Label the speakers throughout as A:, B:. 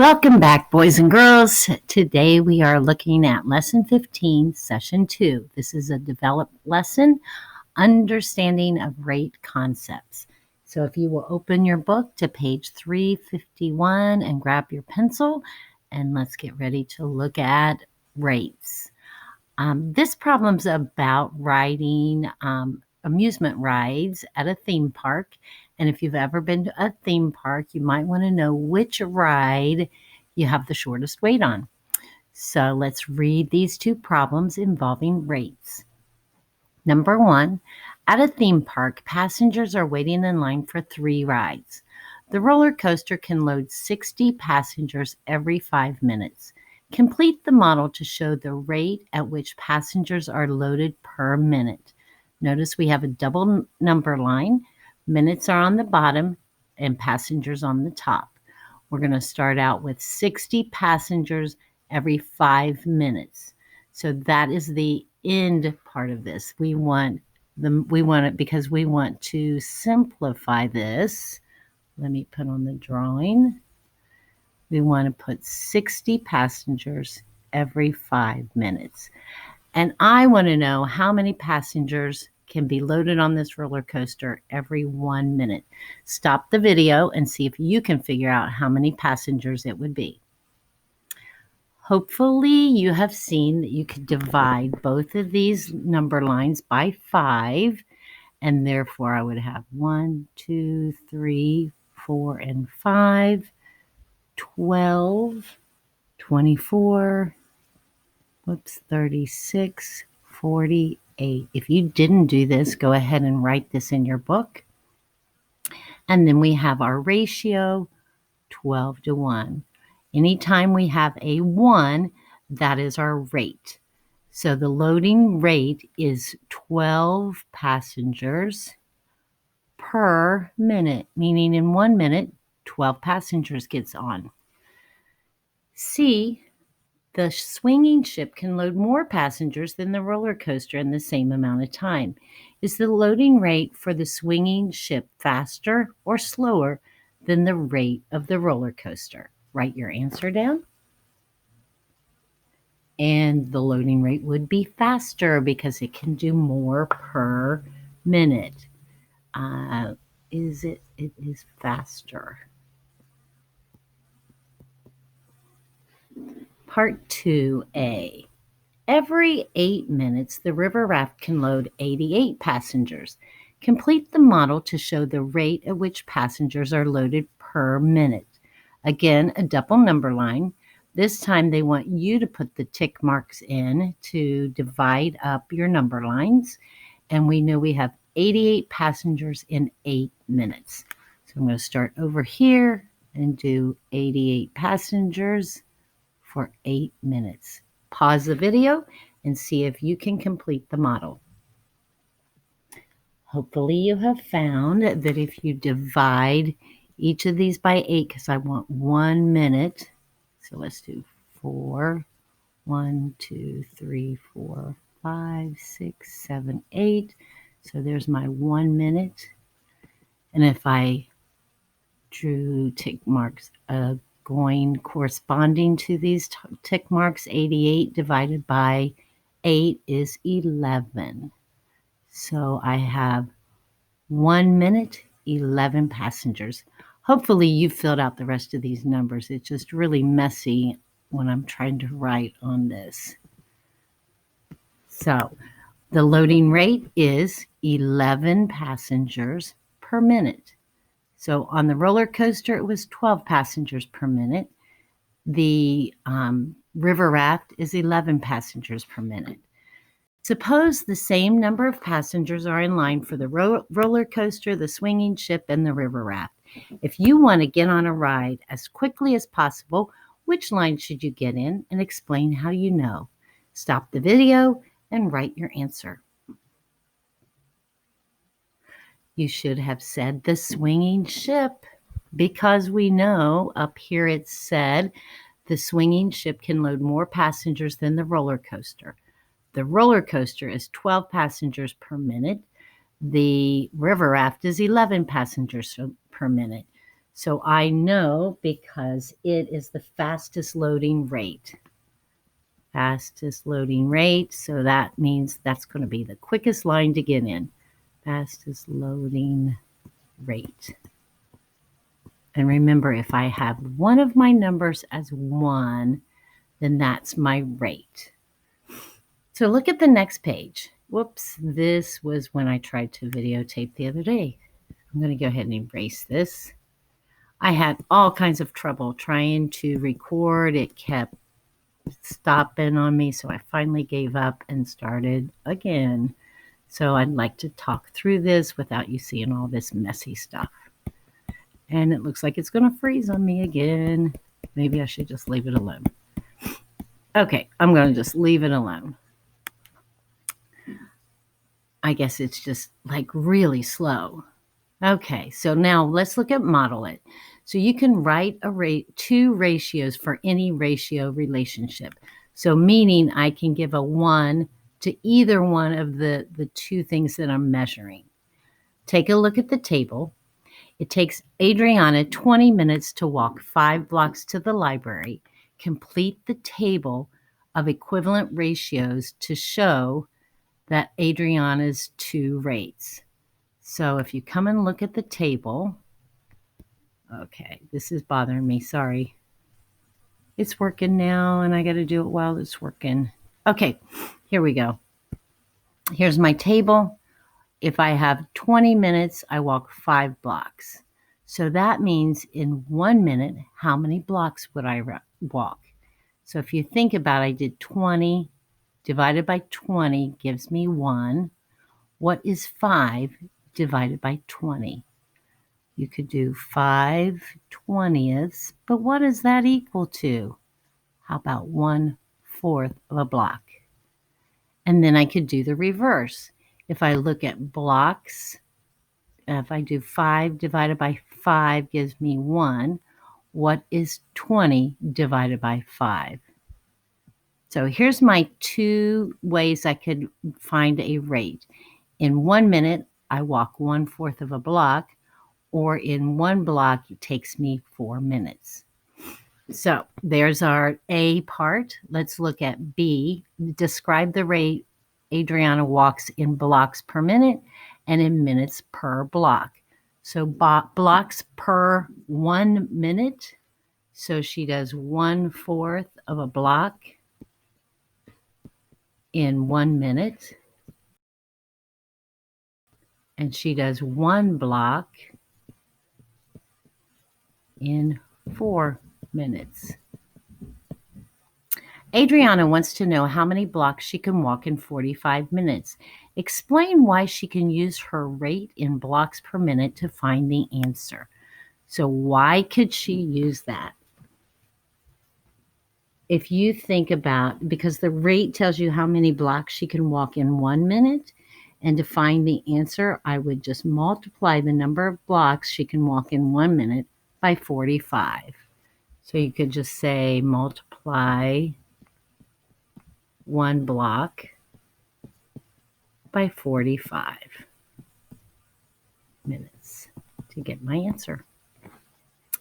A: Welcome back, boys and girls. Today we are looking at Lesson 15, Session 2. This is a developed lesson, Understanding of Rate Concepts. So if you will open your book to page 351 and grab your pencil, and let's get ready to look at rates. This problem's about riding amusement rides at a theme park. And if you've ever been to a theme park, you might want to know which ride you have the shortest wait on. So let's read these two problems involving rates. Number 1, at a theme park, passengers are waiting in line for 3 rides. The roller coaster can load 60 passengers every 5 minutes. Complete the model to show the rate at which passengers are loaded per minute. Notice we have a double number line. Minutes are on the bottom and passengers on the top. We're going to start out with 60 passengers every 5 minutes. So that is the end part of this. We want it because we want to simplify this. Let me put on the drawing. We want to put 60 passengers every 5 minutes. And I want to know how many passengers can be loaded on this roller coaster every 1 minute. Stop the video and see if you can figure out how many passengers it would be. Hopefully you have seen that you could divide both of these number lines by 5, and therefore I would have 1, 2, 3, 4, and 5, 12, 24, 36, 48. If you didn't do this, go ahead and write this in your book. And then we have our ratio, 12 to 1. Anytime we have a 1, that is our rate. So the loading rate is 12 passengers per minute, meaning in 1 minute, 12 passengers gets on. C, the swinging ship can load more passengers than the roller coaster in the same amount of time. Is the loading rate for the swinging ship faster or slower than the rate of the roller coaster? Write your answer down. And the loading rate would be faster because it can do more per minute. It is faster. Part 2A. Every 8 minutes, the river raft can load 88 passengers. Complete the model to show the rate at which passengers are loaded per minute. Again, a double number line. This time they want you to put the tick marks in to divide up your number lines. And we know we have 88 passengers in 8 minutes. So I'm going to start over here and do 88 passengers for 8 minutes. Pause the video and see if you can complete the model. Hopefully you have found that if you divide each of these by 8, because I want 1 minute, so let's do 4, 1, 2, 3, 4, 5, 6, 7, 8. So there's my 1 minute. And if I drew tick marks corresponding to these tick marks, 88 divided by 8 is 11. So I have 1 minute, 11 passengers. Hopefully you filled out the rest of these numbers. It's just really messy when I'm trying to write on this. So the loading rate is 11 passengers per minute. So on the roller coaster, it was 12 passengers per minute. The river raft is 11 passengers per minute. Suppose the same number of passengers are in line for the roller coaster, the swinging ship, and the river raft. If you want to get on a ride as quickly as possible, which line should you get in, and explain how you know? Stop the video and write your answer. You should have said the swinging ship, because we know up here it said the swinging ship can load more passengers than the roller coaster. The roller coaster is 12 passengers per minute. The river raft is 11 passengers per minute. So I know because it is the fastest loading rate. Fastest loading rate. So that means that's going to be the quickest line to get in. Fastest loading rate. And remember, if I have one of my numbers as 1, then that's my rate. So look at the next page. Whoops, this was when I tried to videotape the other day. I'm going to go ahead and erase this. I had all kinds of trouble trying to record. It kept stopping on me, so I finally gave up and started again. So I'd like to talk through this without you seeing all this messy stuff. And it looks like it's going to freeze on me again. Maybe I should just leave it alone. Okay, I'm going to just leave it alone. I guess it's just like really slow. Okay, so now let's look at model it. So you can write two ratios for any ratio relationship. So meaning I can give a 1 to either one of the two things that I'm measuring. Take a look at the table. It takes Adriana 20 minutes to walk 5 blocks to the library. Complete the table of equivalent ratios to show that Adriana's two rates. So if you come and look at the table, okay, this is bothering me, sorry. It's working now, and I got to do it while it's working. Okay, here we go. Here's my table. If I have 20 minutes, I walk 5 blocks. So that means in 1 minute, how many blocks would I walk? So if you think about it, I did 20 divided by 20 gives me 1. What is 5 divided by 20? You could do 5/20ths, but what does that equal to? How about 1/4 of a block? And then I could do the reverse. If I look at blocks, if I do 5 divided by 5 gives me 1. What is 20 divided by 5? So here's my two ways I could find a rate. In 1 minute, I walk 1/4 of a block, or in 1 block, it takes me 4 minutes. So there's our A part. Let's look at B. Describe the rate Adriana walks in blocks per minute and in minutes per block. So blocks per 1 minute. So she does 1/4 of a block in 1 minute. And she does 1 block in 4 minutes. Adriana wants to know how many blocks she can walk in 45 minutes. Explain why she can use her rate in blocks per minute to find the answer. So why could she use that? If you think about, because the rate tells you how many blocks she can walk in 1 minute, and to find the answer, I would just multiply the number of blocks she can walk in 1 minute by 45. So you could just say multiply 1 block by 45 minutes to get my answer.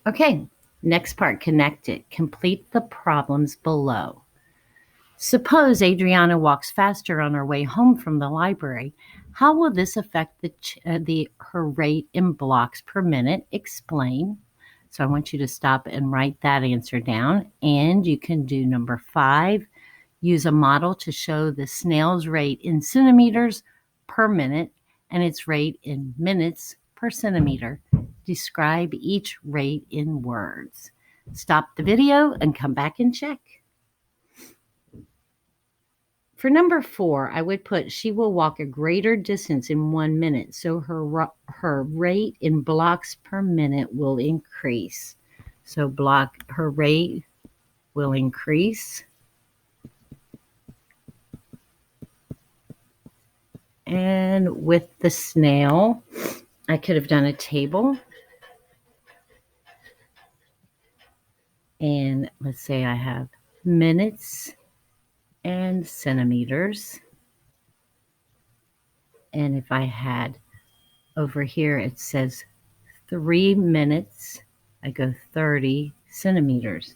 A: Okay, next part, connect it. Complete the problems below. Suppose Adriana walks faster on her way home from the library. How will this affect her rate in blocks per minute? Explain. So I want you to stop and write that answer down. And you can do number 5. Use a model to show the snail's rate in centimeters per minute and its rate in minutes per centimeter. Describe each rate in words. Stop the video and come back and check. For number 4, I would put she will walk a greater distance in 1 minute, so her rate in blocks per minute will increase. So her rate will increase. And with the snail, I could have done a table. And let's say I have minutes and centimeters. And if I had over here, it says 3 minutes I go 30 centimeters.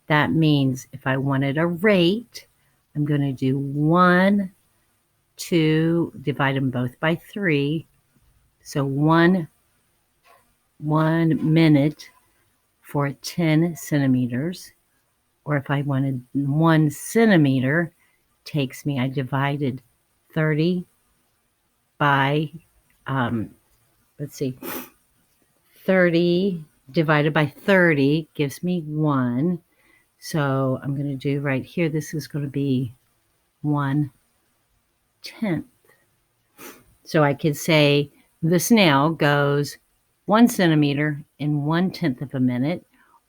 A: That means if I wanted a rate, I'm going to do 1, 2, divide them both by 3. So 1 minute for 10 centimeters. Or if I wanted 1 centimeter, takes me, I divided 30 by, let's see, 30 divided by 30 gives me 1. So I'm going to do right here, this is going to be 1/10. So I could say the snail goes 1 centimeter in 1/10 of a minute,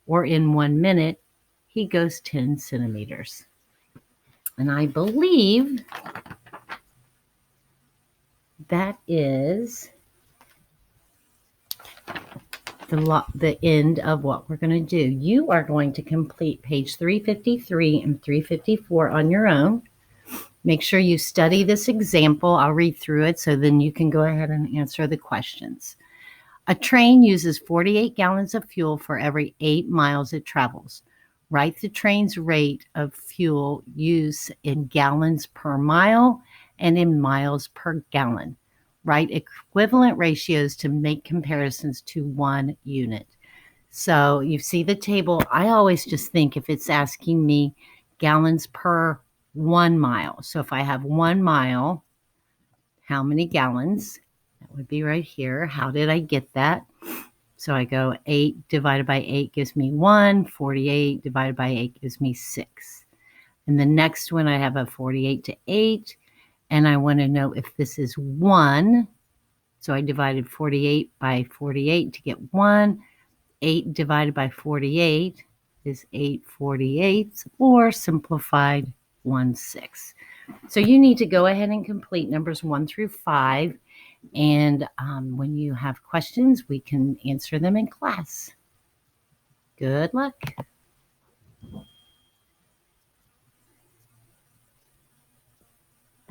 A: or in 1 minute, he goes 10 centimeters. And I believe that is the end of what we're going to do. You are going to complete page 353 and 354 on your own. Make sure you study this example. I'll read through it so then you can go ahead and answer the questions. A train uses 48 gallons of fuel for every 8 miles it travels. Write the train's rate of fuel use in gallons per mile and in miles per gallon. Write equivalent ratios to make comparisons to 1 unit. So you see the table. I always just think if it's asking me gallons per 1 mile. So if I have 1 mile, how many gallons? That would be right here. How did I get that? So I go 8 divided by 8 gives me 1. 48 divided by 8 gives me 6. And the next one I have a 48 to 8. And I want to know if this is 1. So I divided 48 by 48 to get 1. 8 divided by 48 is 8 48ths, or simplified 1/6. So you need to go ahead and complete numbers 1 through 5. And when you have questions, we can answer them in class. Good luck.